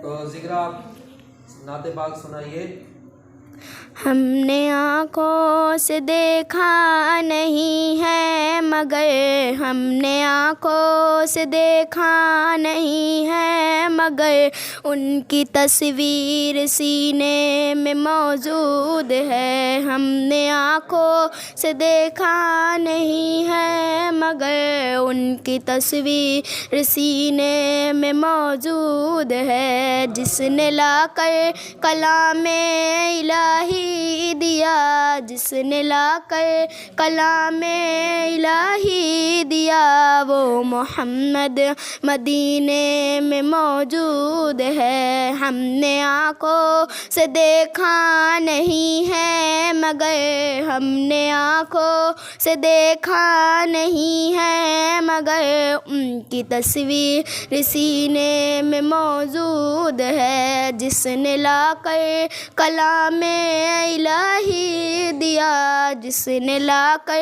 تو ذکر آپ نعت پاک سنائیے۔ ہم نے آنکھوں سے دیکھا نہیں ہے مگر، ہم نے آنکھوں سے دیکھا نہیں ہے مگر، ان کی تصویر سینے میں موجود ہے۔ ہم نے آنکھوں سے دیکھا نہیں ہے مگر، ان کی تصویر سینے میں موجود ہے۔ جس نے لا کر کلام الہی دیا، جس نے لا کر کلام الہی دیا، وہ محمد مدینے میں موجود ہے۔ ہم نے آنکھوں سے دیکھا نہیں ہے مگر، ہم نے آنکھوں سے دیکھا نہیں ہے مگر، ان کی تصویر سینے میں موجود ہے۔ جس نے لا کر کلام الہی دیا، جس نے لا کر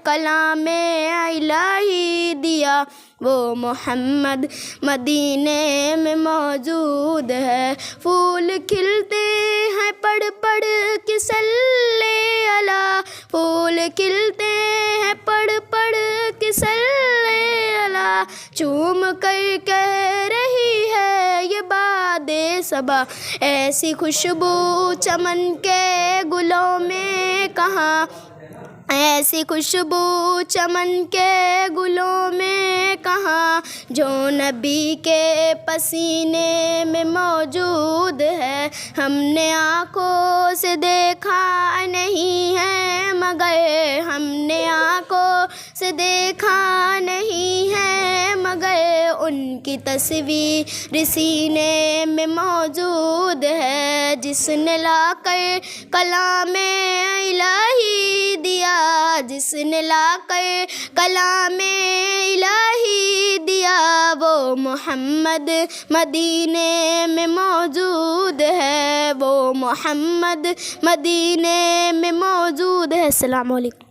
کلام الہی دیا، وہ محمد مدینے میں موجود ہے۔ پھول کھلتے ہیں پڑھ پڑھ کے صلی علی، پھول کھلتے ہیں پڑھ پڑھ کے صلی علی، چوم کر کہہ رہی ہے یہ باد صبا، ایسی خوشبو چمن کے گلوں میں کہاں، ایسی خوشبو چمن کے گلوں میں کہاں، جو نبی کے پسینے میں موجود ہے۔ ہم نے آنکھوں سے دیکھا نہیں ہے مگر، ہم نے آنکھوں سے دیکھا نہیں ہے مگر، ان کی تصویر سینے میں موجود ہے۔ جس نے لا کر کلام الہی دیا، جس نے لا کر کلام الہی دیا، وہ محمد مدینے میں موجود ہے، وہ محمد مدینے میں موجود ہے۔ السلام علیکم۔